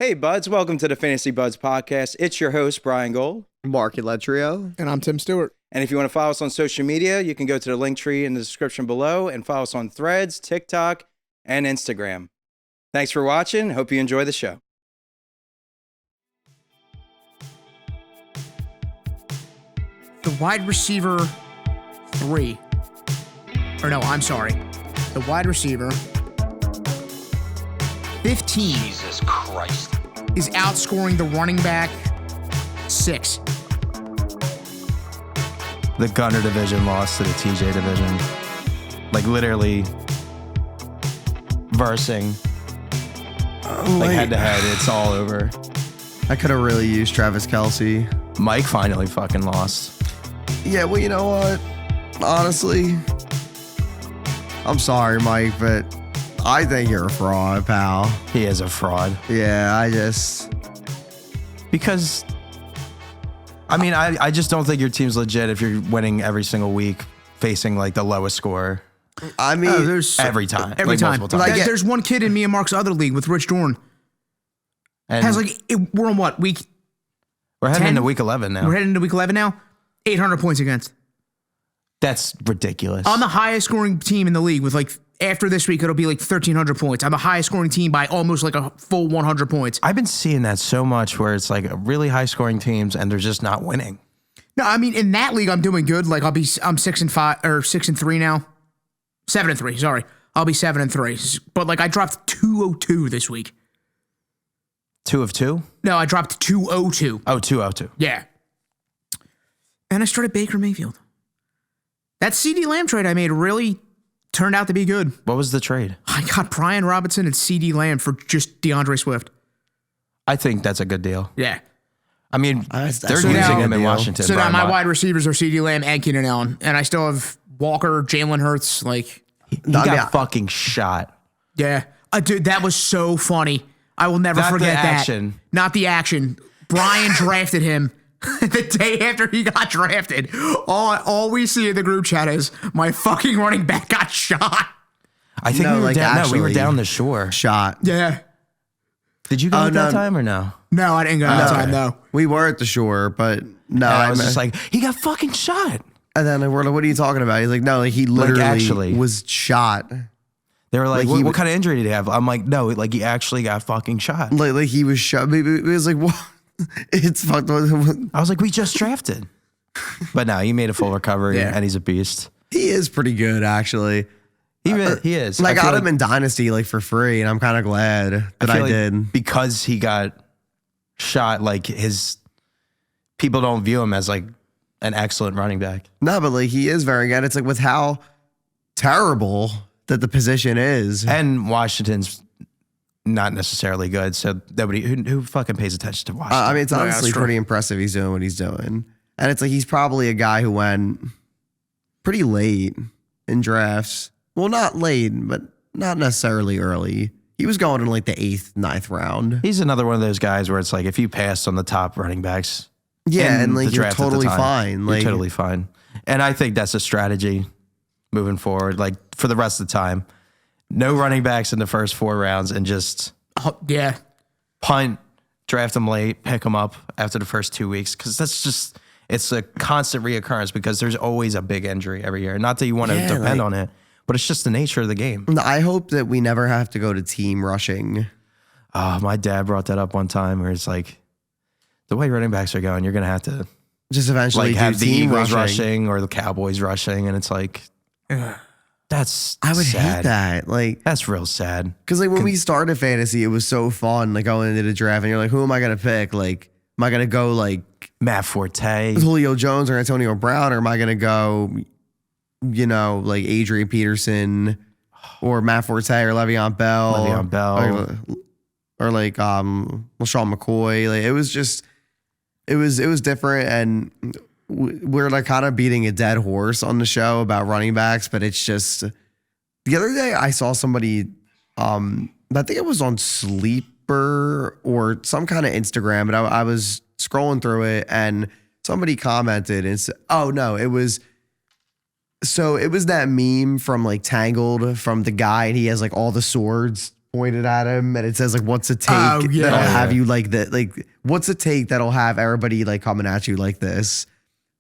Hey, buds. Welcome to the Fantasy Buds podcast. It's your host, Brian Gold. Mark Letrio. And I'm Tim Stewart. And if you want to follow us on social media, you can go to the link tree in the description below and follow us on Threads, TikTok, and Instagram. Thanks for watching. Hope you enjoy the show. The wide receiver 3. Or no, I'm sorry. The wide receiver 15 Jesus Christ. is outscoring the running back 6. The Gunner division lost to the TJ division. Like literally versing. Like head to head, it's all over. I could have really used Travis Kelce. Mike finally fucking lost. Yeah, well, you know what? Honestly, I'm sorry, Mike, but I think you're a fraud, pal. He is a fraud. Yeah, Because, I mean, I just don't think your team's legit if you're winning every single week facing like the lowest score I mean, every time. Every like, time. multiple times. There's one kid in me and Mark's other league with Rich Dorn. And Has we're on what, week? we're heading 10? into week 11 now. We're heading into week 11 now. 800 points against. That's ridiculous. I'm the highest scoring team in the league with after this week, it'll be 1,300 points. I'm the highest scoring team by almost a full 100 points. I've been seeing that so much where it's like really high scoring teams and they're just not winning. No, I mean, in that league, I'm doing good. I'm 6-5 or 6-3 now. 7-3, sorry. I'll be 7-3. But I dropped 202 this week. 2 of 2? No, I dropped 202. Oh, 202. Yeah. And I started Baker Mayfield. That CD Lamb trade I made really turned out to be good. What was the trade? I got Brian Robinson and CD Lamb for just DeAndre Swift. I think that's a good deal. Yeah. I mean, That's they're a using good him in deal. Washington. So now Brian my Watt. wide receivers are CD Lamb and Keenan Allen. And I still have Walker, Jalen Hurts. He got fucking shot. Yeah. Dude, that was so funny. I will never Not the forget that. action. Not the action. Brian drafted him the day after he got drafted. All we see in the group chat is my fucking running back got shot. I think No, we were like, down. No, we were actually- down the shore. shot. Yeah. Did you go at that no. time or no? No, I didn't go that time, though. We were at the shore, but no. And I was just like, he got fucking shot. and then we're like, what are you talking about? He's like, no, he literally actually. was shot. They were like, Like, he what was- kind of injury did he have? I'm like, no, he actually got fucking shot. Like he was shot. It was like, what? It's fucked. I was like, we just drafted. But no, he made a full recovery Yeah. and he's a beast. He is pretty good, actually. He is. I feel got like- him in Dynasty for free, and I'm kind of glad that I feel like did. because he got shot. People don't view him as an excellent running back. No, but he is very good. It's with how terrible that the position is. And Washington's not necessarily good, so nobody who fucking pays attention to Washington. I mean, it's No, honestly that's true. pretty impressive he's doing what he's doing. And it's he's probably a guy who went pretty late in drafts. Well, not late, but not necessarily early. He was going in the 8th, 9th round. He's another one of those guys where it's if you passed on the top running backs, Yeah, in and the you're draft at the totally time, fine. You're totally fine. And I think that's a strategy moving forward, for the rest of the time. No running backs in the first 4 rounds and just Yeah. punt, draft them late, pick them up after the first 2 weeks. Because it's a constant reoccurrence because there's always a big injury every year. Not that you want to Yeah, depend on it, but it's just the nature of the game. I hope that we never have to go to team rushing. My dad brought that up one time where it's the way running backs are going, you're going to have to Just eventually do have the team Eagles rushing. rushing or the Cowboys rushing. And it's that's I would sad. hate that. That's real sad. Because when we started fantasy, it was so fun. Going into the draft, and you're like, who am I gonna pick? Am I gonna go Matt Forte. Julio Jones or Antonio Brown, or am I gonna go, Adrian Peterson or Matt Forte or Le'Veon Bell, or LaShawn McCoy? It was different, and we're kind of beating a dead horse on the show about running backs, but it's just the other day I saw somebody, I think it was on Sleeper or some kind of Instagram, but I was scrolling through it and somebody commented and said, oh no, it was that meme from Tangled from the guy and he has all the swords pointed at him, and it says like, "What's a take yeah. that'll have you like that? Like, what's a take that'll have everybody like coming at you like this?"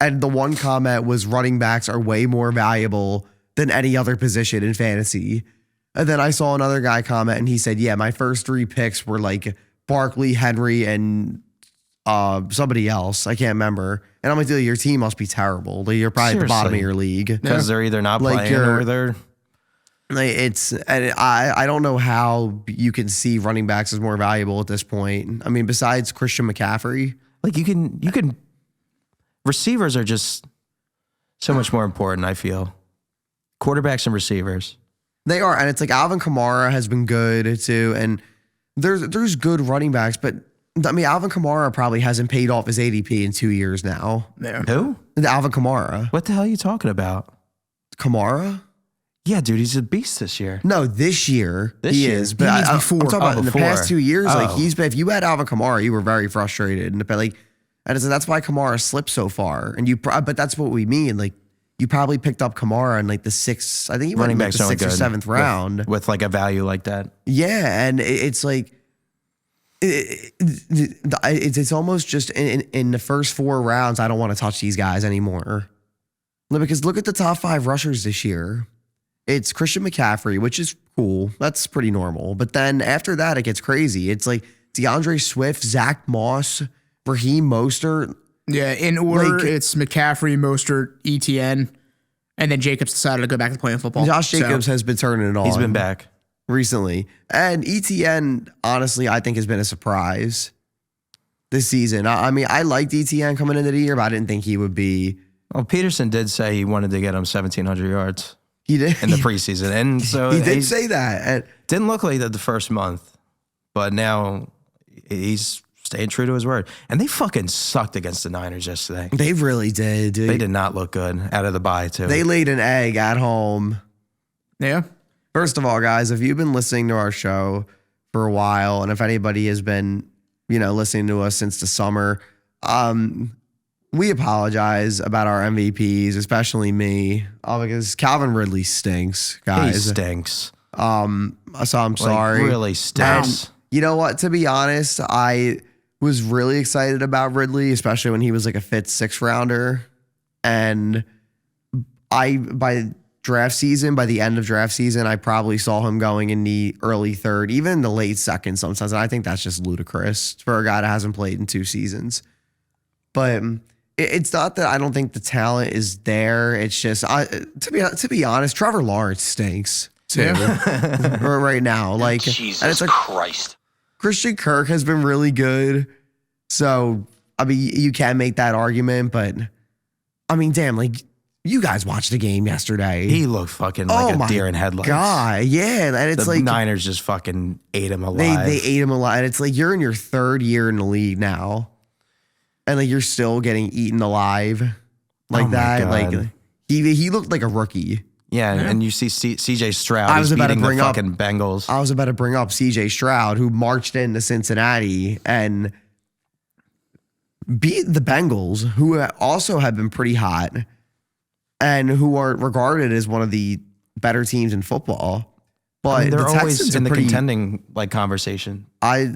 And the one comment was, "Running backs are way more valuable than any other position in fantasy." And then I saw another guy comment, and he said, "Yeah, my first 3 picks were like Barkley, Henry, and somebody else. I can't remember." And I'm like, "Dude, your team must be terrible. Like, you're probably at the bottom of your league because they're either not like playing or they're." Like I don't know how you can see running backs as more valuable at this point. I mean, besides Christian McCaffrey, like you can receivers are just so much more important, I feel. Quarterbacks and receivers. They are, and it's like Alvin Kamara has been good too, and there's good running backs, but I mean Alvin Kamara probably hasn't paid off his ADP in 2 years now. Yeah. Who? Alvin Kamara. What the hell are you talking about? Kamara? Yeah, dude, he's a beast this year. No, this year he year? is. But He means I'm before. talking about in the before. past 2 years, like Oh. he's been. If you had Alvin Kamara, you were very frustrated, and like, and so that's why Kamara slipped so far. And but that's what we mean. Like, you probably picked up Kamara in like the 6th. I think you went in like the 6th or 7th round with like a value like that. Yeah, and it's like it's almost just in the first 4 rounds. I don't want to touch these guys anymore because look at the top 5 rushers this year. It's Christian McCaffrey, which is cool. That's pretty normal. But then after that, it gets crazy. It's like DeAndre Swift, Zach Moss, Raheem Mostert. Yeah, in order, Like- it's McCaffrey, Mostert, ETN, and then Jacobs decided to go back to playing football. Josh So, Jacobs has been turning it on. He's been back. recently. And ETN, honestly, I think has been a surprise this season. I mean, I liked ETN coming into the year, but I didn't think he would be. Well, Peterson did say he wanted to get him 1,700 yards He did in the preseason, and so he did say that. And didn't look like that the first month, but now he's staying true to his word. And they fucking sucked against the Niners yesterday. they really did. Dude. They did not look good out of the bye too. They laid an egg at home. Yeah. First of all, guys, if you've been listening to our show for a while, and if anybody has been, listening to us since the summer, we apologize about our MVPs, especially me, because Calvin Ridley stinks, guys. He stinks. So I'm sorry. Really stinks. And you know what? To be honest, I was really excited about Ridley, especially when he was like a fifth, 6th rounder. And by the end of draft season, I probably saw him going in the early 3rd, even in the late 2nd sometimes. And I think that's just ludicrous for a guy that hasn't played in 2 seasons. But it's not that I don't think the talent is there. It's just, to be honest, Trevor Lawrence stinks too right now. Like, Jesus and it's like, Christ. Christian Kirk has been really good. So, I mean, you can make that argument, but I mean, damn, like you guys watched the game yesterday. He looked fucking like a deer in headlights. God, yeah. And it's The like Niners just fucking ate him alive. they ate him alive. And it's like you're in your 3rd year in the league now. And like you're still getting eaten alive like Oh my that. God. Like he looked like a rookie. Yeah, and you see CJ Stroud. I was He's about to beating the bring up- fucking Bengals. I was about to bring up CJ Stroud, who marched into Cincinnati and beat the Bengals, who also have been pretty hot and who are regarded as one of the better teams in football. But I mean, they're the always Texans in are the pretty, contending like conversation. I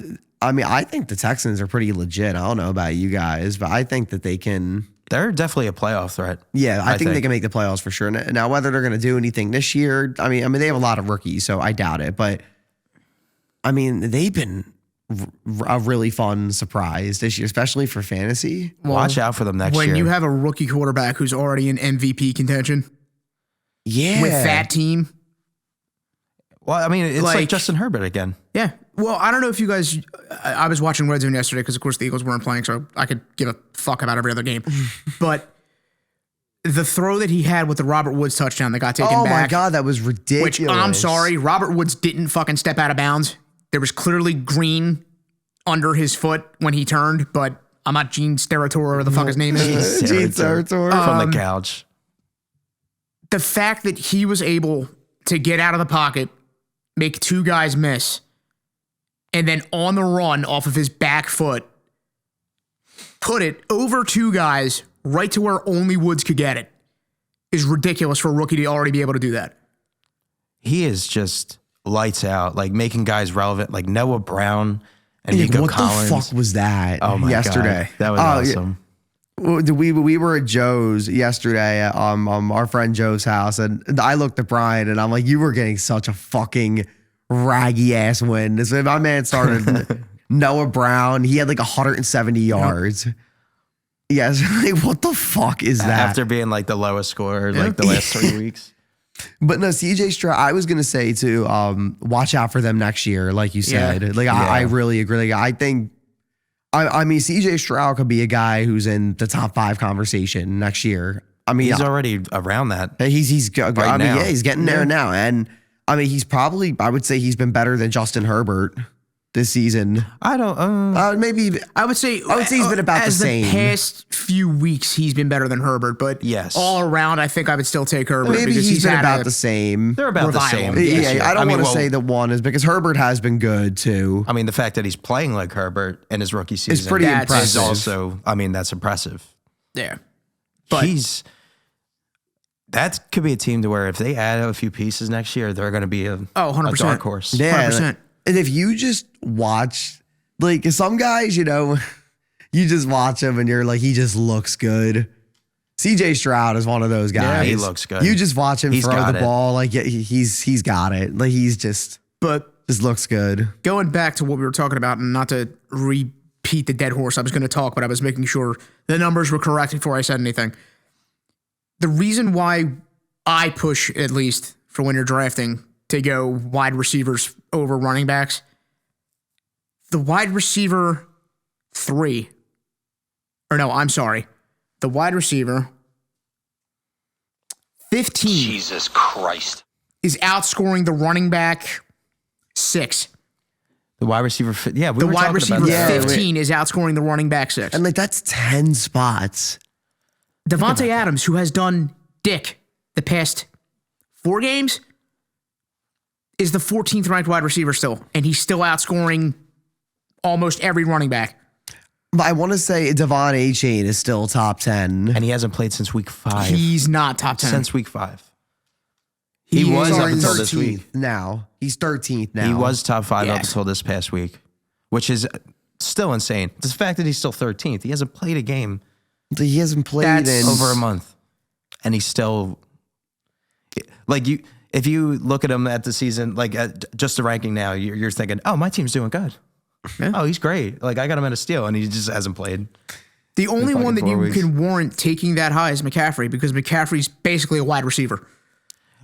mean, I think the Texans are pretty legit. I don't know about you guys, but I think that they can. They're definitely a playoff threat. Yeah, I think they can make the playoffs for sure. Now, whether they're going to do anything this year, I mean, they have a lot of rookies, so I doubt it. But I mean, they've been a really fun surprise this year, especially for fantasy. Watch out for them next year. When you have a rookie quarterback who's already in MVP contention Yeah, with that team. Well, I mean, it's like Like- Justin Herbert again. Yeah. Well, I don't know if you guys. I was watching Red Zone yesterday because, of course, the Eagles weren't playing, so I could give a fuck about every other game. But the throw that he had with the Robert Woods touchdown that got taken Oh back. my God, that was ridiculous. Which, I'm sorry, Robert Woods didn't fucking step out of bounds. There was clearly green under his foot when he turned, but I'm not Gene Steratore or the fuck his name is. Gene Steratore. From the couch. The fact that he was able to get out of the pocket, make 2 guys miss, and then on the run off of his back foot, put it over 2 guys right to where only Woods could get it, is ridiculous for a rookie to already be able to do that. He is just lights out, like making guys relevant, like Noah Brown and Yeah, Nico what Collins. the fuck was that? Oh my yesterday? God. That was awesome. We were at Joe's yesterday at our friend Joe's house, and I looked at Brian and I'm like, you were getting such a fucking raggy ass win. So my man started Noah Brown. He had like 170 yards. Yes, like what the fuck is that? After being like the lowest scorer like the last 3 weeks. But no, CJ Stroud, I was gonna say too, watch out for them next year, like you said. Like I really agree. Like I think I mean, CJ Stroud could be a guy who's in the top 5 conversation next year. I mean, He's already around that. he's now. yeah, he's getting there now. And I mean, he's probably, I would say he's been better than Justin Herbert this season. I don't. Maybe I would say he's been about the same. The past few weeks, he's been better than Herbert, but Yes. all around, I think I would still take Herbert. maybe because he's been had about a the same. They're about revival. the same. Yeah, I don't want to well, say that one is because Herbert has been good too. I mean, the fact that he's playing like Herbert in his rookie season It's pretty That's- impressive. is also, I mean, that's impressive. Yeah. But That could be a team to where if they add a few pieces next year, they're going to be a 100%. dark horse. Yeah, 100%. like, and if you just watch, like some guys, you know, you just watch him and you're like, he just looks good. CJ Stroud is one of those guys. he looks good. You just watch him He's throw got the it. ball, like he's got it. Like he's just looks good. going back to what we were talking about, and not to repeat the dead horse, I was going to talk, but I was making sure the numbers were correct before I said anything. The reason why I push, at least for when you're drafting, to go wide receivers over running backs, the wide receiver 3, or no, I'm sorry, the wide receiver 15 Jesus Christ. is outscoring the running back 6. The wide receiver, we The were wide talking receiver about that. 15 is outscoring the running back 6. And like that's 10 spots. Devontae Adams, who has done dick the past 4 games, is the 14th ranked wide receiver still, and he's still outscoring almost every running back. But I want to say Devon A-Chain is still top 10. And he hasn't played since week 5. He's not top 10. Since week 5. He was He's up until this 13th week. now. He's 13th now. He was top 5 up Yes. until this past week, which is still insane. The fact that he's still 13th, he hasn't played a game He hasn't played That's in over a month, and he's still like you. If you look at him at the season, like at just the ranking now, you're thinking, "Oh, my team's doing good. Yeah. Oh, he's great. Like I got him at a steal, and he just hasn't played." The only fucking one that 4 you weeks. can warrant taking that high is McCaffrey, because McCaffrey's basically a wide receiver.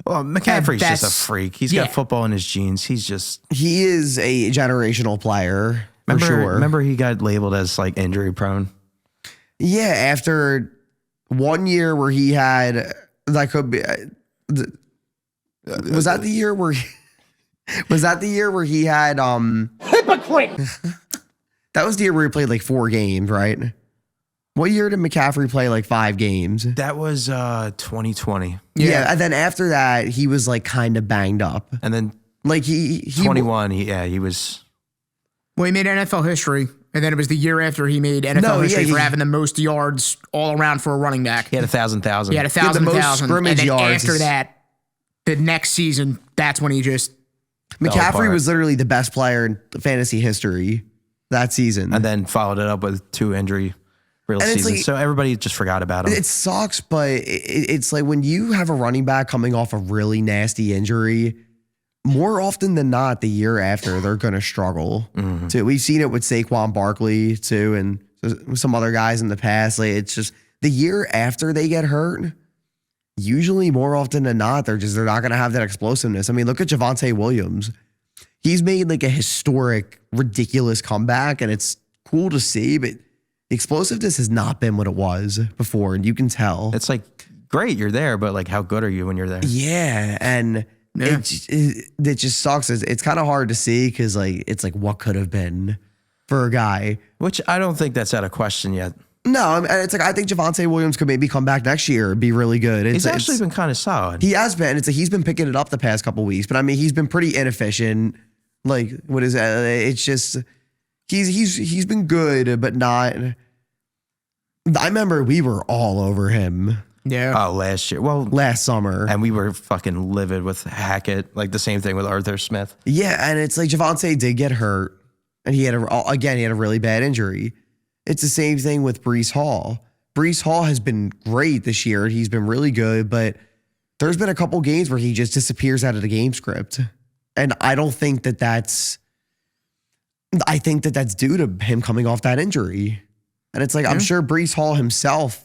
Well, McCaffrey's just a that's- freak. He's yeah. got football in his genes. He's just He is a generational player for remember. sure. Remember, he got labeled as like injury prone. Yeah, after 1 year where he had that could be was that the year where was that the year where he had Hypocrite! that was the year where he played like 4 games, right? What year did McCaffrey play like 5 games? That was 2020, Yeah, and then after that he was like kind of banged up. and then Like he 21. He was. Well, he made NFL history, and then it was the year after he made NFL No, yeah, history for he- having the most yards all around for a running back. He had 1,000. He had had the most 1,000, scrimmage and then yards. after that, the next season, that's when he just McCaffrey apart. was literally the best player in fantasy history that season. and then followed it up with 2 injury real And it's seasons. like- So everybody just forgot about him. It sucks, but it's like when you have a running back coming off a really nasty injury, more often than not, the year after, they're going to struggle. Too. We've seen it with Saquon Barkley, too, and some other guys in the past. Like it's just the year after they get hurt, usually more often than not, they're not going to have that explosiveness. I mean, look at Javonte Williams. He's made like a historic, ridiculous comeback, and it's cool to see, but the explosiveness has not been what it was before, and you can tell. It's like, great, you're there, but like, how good are you when you're there? Yeah, and it just sucks. It's kind of hard to see because like it's like what could have been for a guy. Which I don't think that's out of question yet. No, I mean, it's like I think Javonte Williams could maybe come back next year and be really good. He's actually been kind of solid. he has been. It's like he's been picking it up the past couple weeks, but I mean he's been pretty inefficient. Like what is that? It's just he's been good, but not. I remember we were all over him Yeah. Oh, last year. Well, last summer. and we were fucking livid with Hackett. Like the same thing with Arthur Smith. Yeah, and it's like Javonte did get hurt, and he had a really bad injury. It's the same thing with Breece Hall. Breece Hall has been great this year. He's been really good, but there's been a couple games where he just disappears out of the game script. And I don't think that's due to him coming off that injury. And it's like, I'm sure Breece Hall himself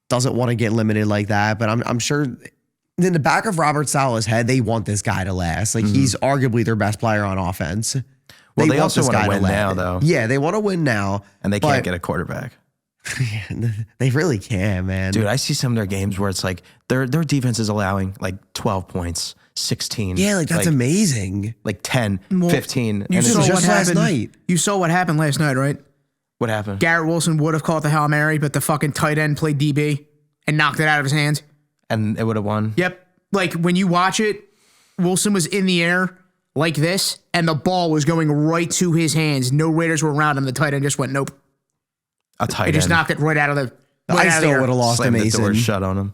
doesn't want to get limited like that, but I'm sure in the back of Robert Saleh's head, they want this guy to last. Like he's arguably their best player on offense. Well, they want also this want guy to win last. now, though. Yeah, they want to win now. And they can't get a quarterback. They really can, man. Dude, I see some of their games where it's like their defense is allowing like 12 points, 16. Yeah, like that's amazing. Like 10, Well, 15. You And saw it's just what last happened. night. You saw what happened last night, right? what happened? Garrett Wilson would have caught the Hail Mary, but the fucking tight end played DB and knocked it out of his hands. And it would have won. Yep. Like when you watch it, Wilson was in the air like this, and the ball was going right to his hands. No Raiders were around him. The tight end just went, nope. A tight He end. just knocked it right out of the. I still would have lost to Slammed the door Mason. shut on him.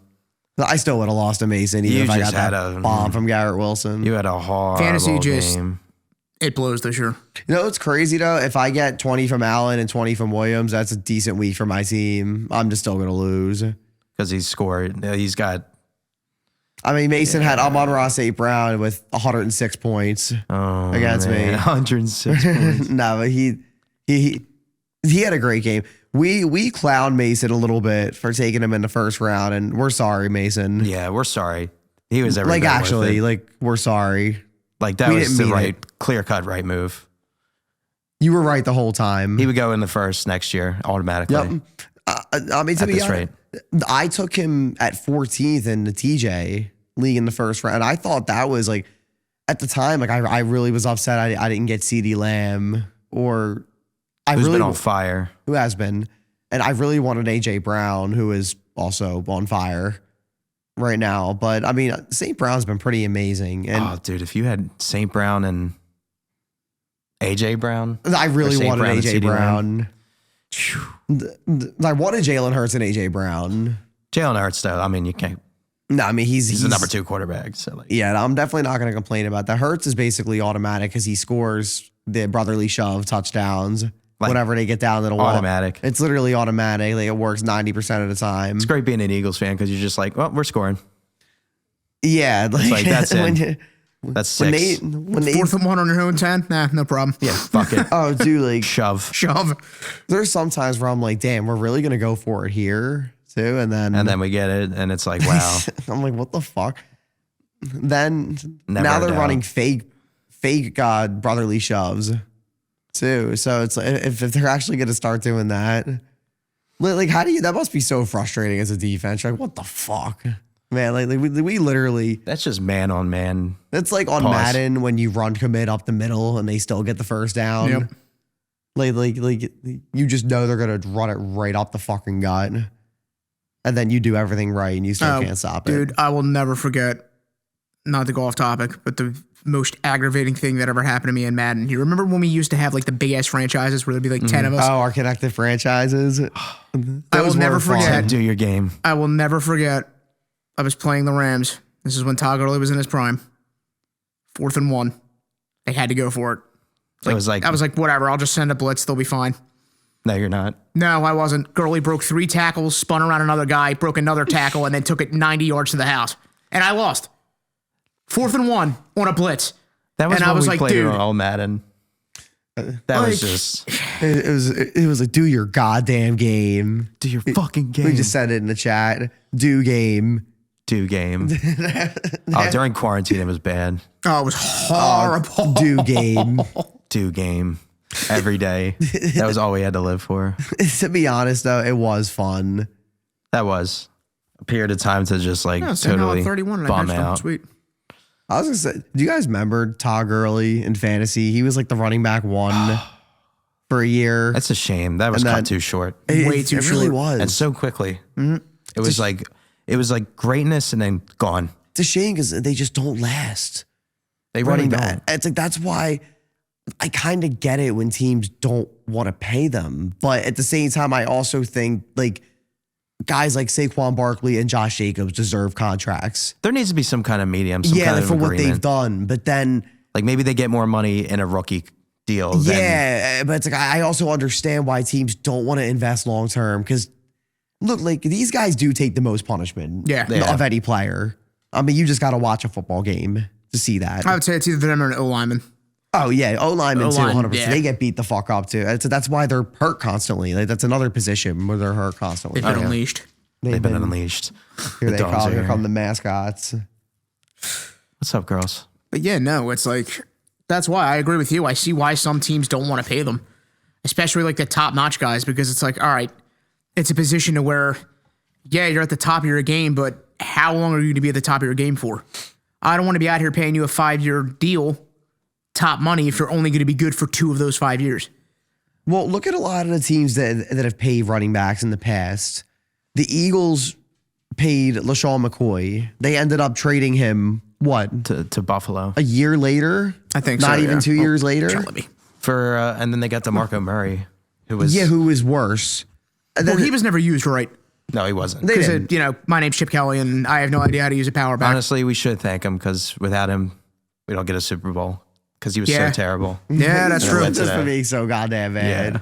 I still would have lost to Mason even You if I got just had that a- bomb from Garrett Wilson. You had a hard Fantasy just- game. It blows this year. You know what's crazy though? If I get 20 from Allen and 20 from Williams, that's a decent week for my team. I'm just still gonna lose. Because he scored. He's got I mean, Mason had Amon-Ra St. Brown with 106 points against me. 106 points. No, but he had a great game. We clowned Mason a little bit for taking him in the first round, and we're sorry, Mason. Yeah, we're sorry. He was every Like bit worth actually, it. like we're sorry. Like that we was didn't the mean right, clear-cut right move. You were right the whole time. He would go in the first next year automatically. Yep. I mean, to At be this honest, rate. I took him at 14th in the TJ league in the first round. I thought that was like, at the time, like I really was upset I didn't get CeeDee Lamb or I Who's really been on fire. who has been, and I really wanted AJ Brown, who is also on fire right now. But I mean, St. Brown's been pretty amazing, and Oh, dude, if you had St. Brown and AJ Brown, I really St. wanted Brown and AJ CeeDee Lamb. Brown. I wanted Jalen Hurts and AJ Brown. Jalen Hurts, though, I mean, you can't. No, I mean He's the number 2 quarterback. So like, Yeah, I'm definitely not going to complain about that. Hurts is basically automatic because he scores the brotherly shove touchdowns Like, whenever they get down to the wall. automatic. It's literally automatic. Like it works 90% of the time. It's great being an Eagles fan because you're just like, well, we're scoring. Yeah, like, that's when, it. That's when 6. they 4th and 1 on your own 10? Nah, no problem. Yeah, fuck it. oh, dude, like Shove. Shove. there's some times where I'm like, damn, we're really gonna go for it here too, and then We get it, and it's like, wow. I'm like, what the fuck? Then Never now a they're doubt. running fake brotherly shoves too. So it's like if they're actually gonna start doing that, like how do you? That must be so frustrating as a defense. You're like, what the fuck, man? Like we literally. That's just man on man. It's like on Pause. Madden when you run commit up the middle and they still get the first down. Yep. Like you just know they're gonna run it right up the fucking gut, and then you do everything right and you still can't stop it. Dude, I will never forget, not to go off topic, but the most aggravating thing that ever happened to me in Madden. You remember when we used to have like the big ass franchises where there'd be like 10 of us? Oh, our connected franchises. I will Those never were fun. forget. Do your game. I will never forget. I was playing the Rams. This is when Todd Gurley was in his prime. 4th and 1. They had to go for it. It was like, I was like, whatever, I'll just send a blitz. They'll be fine. no, you're not. No, I wasn't. Gurley broke 3 tackles, spun around another guy, broke another tackle, and then took it 90 yards to the house. And I lost. 4th and 1 on a blitz. That was And when I was we like, played dude. on all Madden. That was just It was like do your goddamn game. do your fucking game. We just said it in the chat. Do game. do game. Oh, during quarantine, it was bad. Oh, it was horrible. Do game. Do game every day. That was all we had to live for. To be honest though, it was fun. That was a period of time to just like Yeah, so now totally I'm 31 and I bum benched him. out. Sweet. I was gonna say, do you guys remember Todd Gurley in fantasy? He was like the running back 1 for a year. That's a shame. That was And cut then- too short Way too It really short. was. and so quickly. It was like greatness and then gone. It's a shame because they just don't last. They really Running don't. back. It's like that's why I kind of get it when teams don't want to pay them, but at the same time, I also think like guys like Saquon Barkley and Josh Jacobs deserve contracts. There needs to be some kind of medium, some kind Like of for what agreement. they've done. But then, Like maybe they get more money in a rookie deal. Than, but it's like I also understand why teams don't want to invest long term because look, like these guys do take the most punishment of any player. I mean, you just got to watch a football game to see that. I would say it's either them or an O-lineman. Oh yeah, O-linemen too, 100%. yeah. They get beat the fuck up too. That's why they're hurt constantly. Like that's another position where they're hurt constantly. They've been unleashed. They've been unleashed. Here The they dogs come. are Here here. come the mascots. What's up, girls? But yeah, no, it's like, that's why I agree with you. I see why some teams don't want to pay them, especially like the top-notch guys, because it's like, all right, it's a position to where, yeah, you're at the top of your game, but how long are you going to be at the top of your game for? I don't want to be out here paying you a 5-year deal, top money, if you're only going to be good for 2 of those 5 years. Well, look at a lot of the teams that have paid running backs in the past. The Eagles paid LaShawn McCoy. They ended up trading him, what? To Buffalo. A year later? I think so, Not even yeah. 2 years later? Don't let me. For and then they got DeMarco Murray, who was Yeah, who was worse? And Well, then he was never used right. no, he wasn't. They Because, didn't. you know, my name's Chip Kelly, and I have no idea how to use a power back. Honestly, we should thank him because without him, we don't get a Super Bowl because he was Yeah. so terrible. Yeah, that's true. Just for being so goddamn bad. Yeah.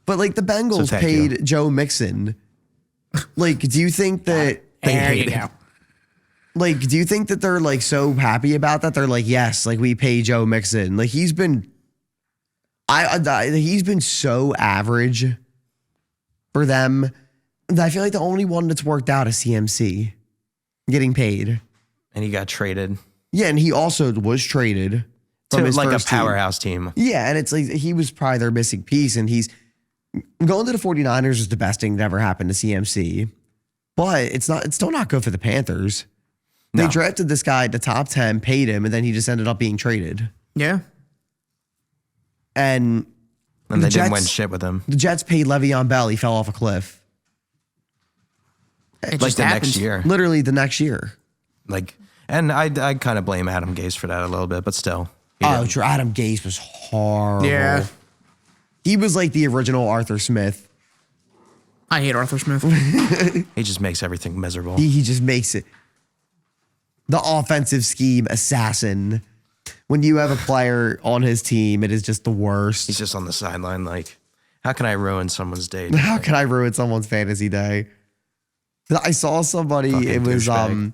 But like the Bengals thank paid Joe Mixon. Like, do you think that There you go. like do you think that they're like so happy about that? They're like, yes, like we pay Joe Mixon. Like he's been he's been so average for them. I feel like the only one that's worked out is CMC getting paid. And he got traded Yeah, and he also was traded from to his like a first team. powerhouse team. Yeah, and it's like he was probably their missing piece, and he's going to the 49ers is the best thing that ever happened to CMC. But it's still not good for the Panthers. They No. drafted this guy at the top 10, paid him, and then he just ended up being traded. Yeah. And And the they didn't win Jets- shit with him. the Jets paid Le'Veon Bell. He fell off a cliff. It Like just the happens. next year. Literally the next year. Like, and I kind of blame Adam Gase for that a little bit, but still. he Oh, didn't. true. Adam Gase was horrible. Yeah. He was like the original Arthur Smith. I hate Arthur Smith. He just makes everything miserable. He just makes it the offensive scheme assassin. When you have a player on his team, it is just the worst. He's just on the sideline like, how can I ruin someone's day? How can I ruin someone's fantasy day? I saw somebody, Fucking it was douchebag.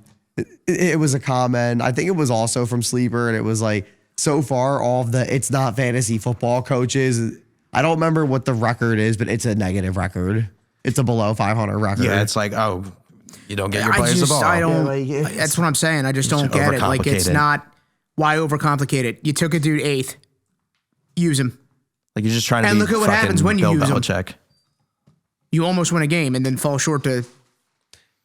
it was a comment. I think it was also from Sleeper, and it was like, so far all of the it's not fantasy football coaches. I don't remember what the record is, but it's a negative record. It's a below 500 record. Yeah, it's like, oh, you don't get your I players the ball. don't. like, it's- That's what I'm saying. I just don't get it. Like, it's overcomplicated. not. Why overcomplicate it? You took a dude 8th. Use him. Like you're just trying to And be look at what fucking happens when you Bill use 'em. Belichick. You almost win a game and then fall short to.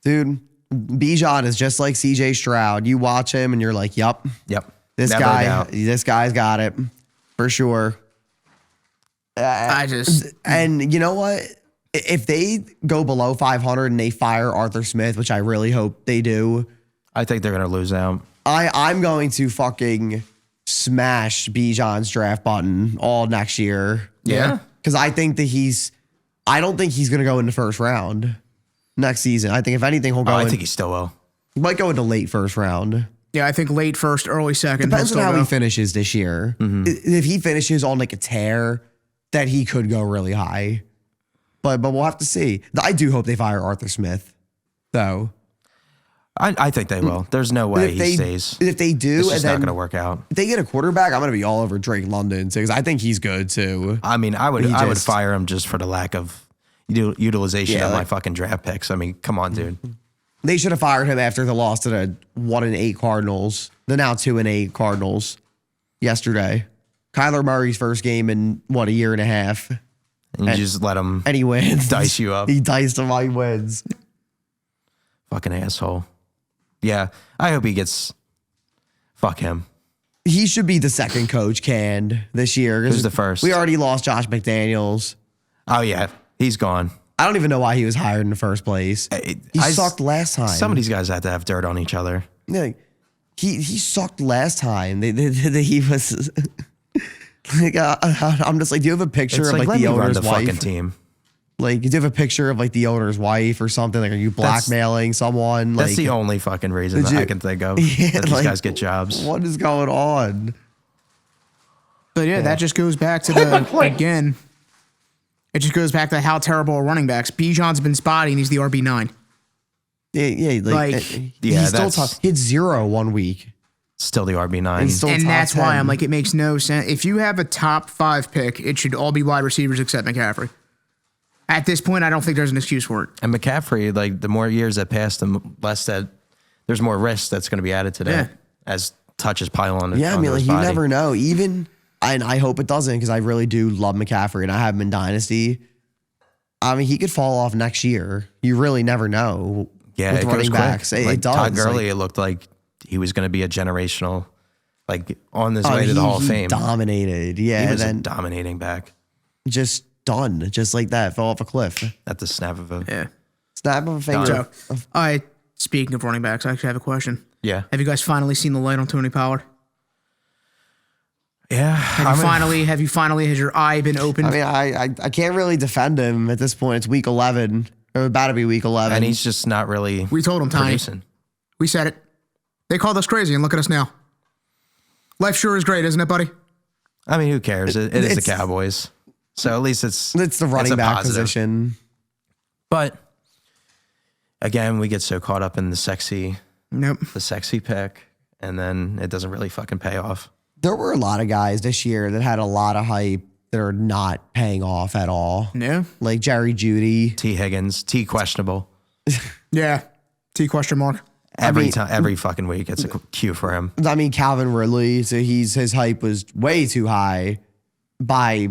Dude, Bijan is just like CJ Stroud. You watch him and you're like, yup, Yep. this Never a guy, doubt. this guy's got it for sure. I just. And you know what? If they go below 500 and they fire Arthur Smith, which I really hope they do, I think they're gonna lose out. I'm going to fucking smash Bijan's draft button all next year. Yeah. Because I think that I don't think he's going to go in the first round next season. I think if anything, he'll go Oh, I in, think he still will. he might go into late first round. Yeah, I think late first, early second. Depends he'll on still how go. he finishes this year. If he finishes on like a tear, then he could go really high. But we'll have to see. I do hope they fire Arthur Smith, though. I think they will. There's no way he stays. If they do, It's and just not then gonna work out. if they get a quarterback, I'm gonna be all over Drake London too, because I think he's good too. I mean, I would He I would just- fire him just for the lack of utilization Yeah, of my like- fucking draft picks. I mean, come on, dude. They should have fired him after the loss to the 1-8 Cardinals, the now 2-8 Cardinals yesterday. Kyler Murray's first game in a year and a half, And you just let him and he wins. dice you up. He diced him. He wins. Fucking asshole. Yeah, I hope he gets. Fuck him. He should be the second coach canned this year. 'Cause Who's the first? We already lost Josh McDaniels. Oh yeah, he's gone. I don't even know why he was hired in the first place. He sucked last time. Some of these guys have to have dirt on each other. Yeah, he sucked last time. He was like, I'm just like, do you have a picture It's of like, like let the me run owner's the wife? fucking team. Like, do you have a picture of like the owner's wife or something? Like, are you blackmailing someone? That's Like, the only fucking reason that I can think of Yeah, that these like, guys get jobs. what is going on? But yeah, that just goes back to the, again, it just goes back to how terrible are running backs. Bijan's been spotty and he's the RB9. Yeah, Like, he's still tough. He had 0 1 week. Still the RB9. He's still And top that's 10. why I'm like, it makes no sense. If you have a top 5 pick, it should all be wide receivers except McCaffrey. At this point, I don't think there's an excuse for it. And McCaffrey, like the more years that pass, the less that there's more risk that's going to be added to that Yeah. as touches pile on. Yeah, I onto mean, like, his you body. never know. Even, and I hope it doesn't, because I really do love McCaffrey and I have him in Dynasty. I mean, he could fall off next year. You really never know. Yeah, with it goes running quick. backs. It Like does. Todd Gurley, Like, it looked like he was going to be a generational, like on his oh, way to the Hall of he Fame. dominated. Yeah, He and was a then dominating back just done, just like that, fell off a cliff. at the snap of a. Yeah. Snap of a finger. So, speaking of running backs, I actually have a question. Yeah. Have you guys finally seen the light on Tony Pollard? Yeah. Have you finally, has your eye been opened? I mean, I can't really defend him at this point. It's week 11. Or about to be week 11. And he's just not really we told him, Tiny. producing. We said it. They called us crazy, and look at us now. Life sure is great, isn't it, buddy? I mean, who cares? It is the It's- Cowboys. So at least it's the running a back positive. position. But again, we get so caught up in the sexy pick, and then it doesn't really fucking pay off. There were a lot of guys this year that had a lot of hype that are not paying off at all. Yeah. Like Jerry Judy. T. Higgins, T. questionable. Yeah. T question mark. Every fucking week, it's a cue for him. I mean, Calvin Ridley. So his hype was way too high by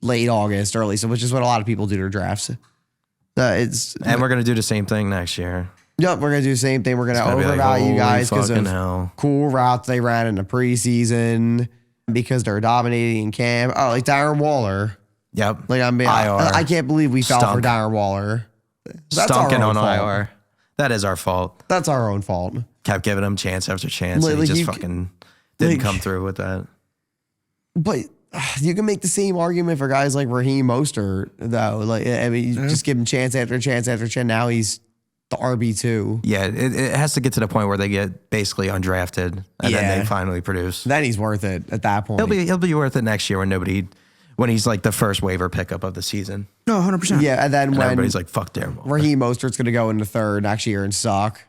late August, early, so which is what a lot of people do to their drafts. And we're gonna do the same thing next year. Yep, we're gonna do the same thing. We're gonna gonna be like, overvalue holy guys because fucking of hell. cool routes they ran in the preseason, because they're dominating in camp. Oh, like Darren Waller. Yep. Like I can't believe we fell for Stunk. Darren Waller. That's Stunking our own on fault. IR. That is our fault. That's our own fault. Kept giving him chance after chance, and he Like, just you fucking didn't like- come through with that. But you can make the same argument for guys like Raheem Mostert, though. Like, I mean, you just give him chance after chance after chance. Now he's the RB2. Yeah, it has to get to the point where they get basically undrafted, and then they finally produce. Then he's worth it at that point. He'll be worth it next year when he's like the first waiver pickup of the season. No, 100%. Yeah, and then And when everybody's like, "Fuck Darren Waller." Raheem Mostert's going to go in the third next year and suck.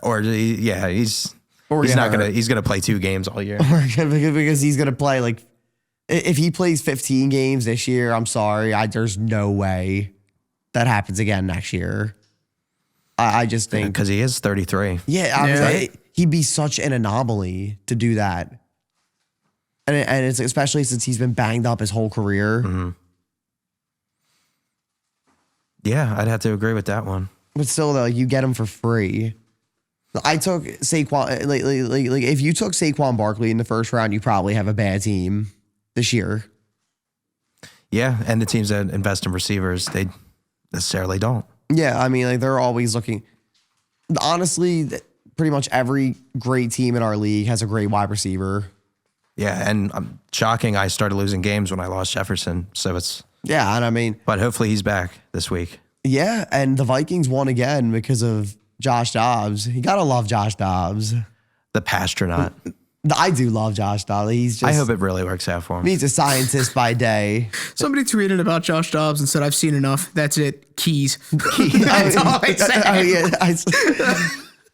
Or he's get not hurt. he's gonna play 2 games all year. Because he's going to play like, if he plays 15 games this year, I'm sorry. There's no way that happens again next year. I just think, Because he is 33. he'd be such an anomaly to do that. And it's especially since he's been banged up his whole career. Mm-hmm. Yeah, I'd have to agree with that one. But still, though, you get him for free. I took Saquon. Like if you took Saquon Barkley in the first round, you probably have a bad team this year. Yeah, and the teams that invest in receivers, they necessarily don't. Yeah, I mean, like they're always looking. Honestly, pretty much every great team in our league has a great wide receiver. Yeah, and shocking, I started losing games when I lost Jefferson. So it's, Yeah, and I mean, but hopefully he's back this week. yeah, and the Vikings won again because of Josh Dobbs. You gotta love Josh Dobbs. The Pastronaut. I do love Josh Dobbs. He's just. I hope it really works out for him. He's a scientist by day. Somebody tweeted about Josh Dobbs and said, "I've seen enough. That's it. Keys." That's all I said. Oh, yeah,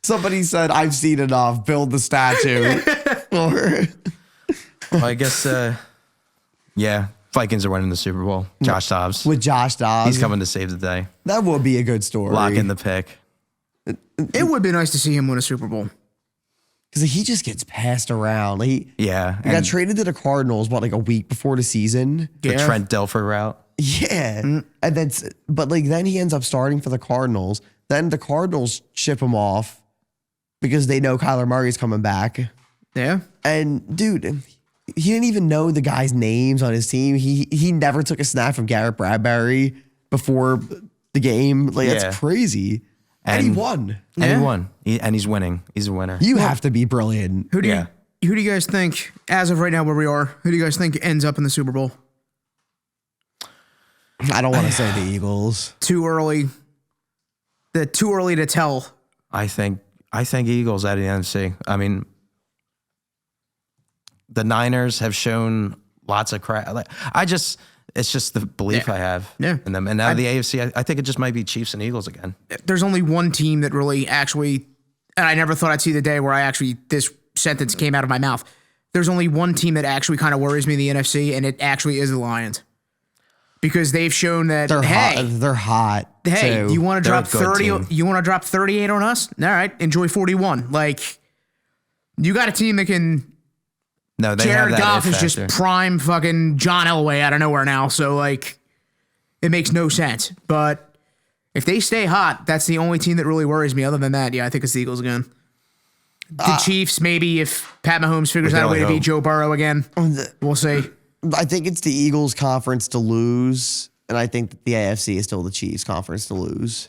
somebody said, "I've seen enough. Build the statue." Or Well, I guess, yeah, Vikings are winning the Super Bowl. Josh Dobbs. with Josh Dobbs, He's coming to save the day. that would be a good story. Lock in the pick. It would be nice to see him win a Super Bowl. because he just gets passed around. Like, he Yeah. got And traded to the Cardinals, like a week before the season. the Trent Dilfer route. Yeah, and then he ends up starting for the Cardinals. Then the Cardinals ship him off because they know Kyler Murray's coming back. Yeah. And dude, he didn't even know the guys' names on his team. He never took a snap from Garrett Bradbury before the game. Like, Yeah. that's crazy. And he won. And he won. And he's winning. He's a winner. You have to be brilliant. Who do Yeah. you guys think, as of right now where we are, who do you guys think ends up in the Super Bowl? I don't want to say the Eagles. Too early. Too early to tell. I think Eagles out of the NFC. I mean, the Niners have shown lots of crap. It's just the belief I have in them. And now the AFC, I think it just might be Chiefs and Eagles again. There's only one team that really actually, and I never thought I'd see the day where this sentence came out of my mouth. There's only one team that actually kind of worries me in the NFC, and it actually is the Lions. Because they've shown that they're hot. Hey, too. you want to drop a good 30? team. You want to drop 38 on us? All right, enjoy 41. Like, you got a team that can. No, they Jared have that Goff it is just factor. prime fucking John Elway out of nowhere now. So like, it makes no sense. But if they stay hot, that's the only team that really worries me. Other than that, yeah, I think it's the Eagles again. The Chiefs, maybe if Pat Mahomes figures out a way to beat Joe Burrow again, we'll see. I think it's the Eagles' conference to lose, and I think that the AFC is still the Chiefs' conference to lose.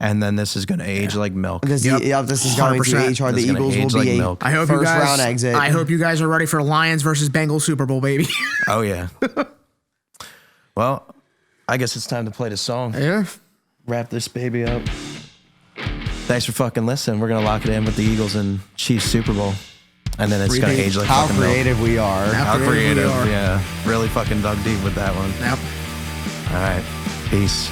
And then this is going to age like milk. This is going to age hard. The This is gonna Eagles age will be like a milk. I hope you first guys. round exit. I hope you guys are ready for Lions versus Bengals Super Bowl, baby. Oh, yeah. Well, I guess it's time to play the song. Yeah. Wrap this baby up. Thanks for fucking listening. We're going to lock it in with the Eagles and Chiefs Super Bowl. And then it's going to age like How fucking milk. creative we are. How creative we creative. are. Yeah. Really fucking dug deep with that one. Yep. All right. Peace.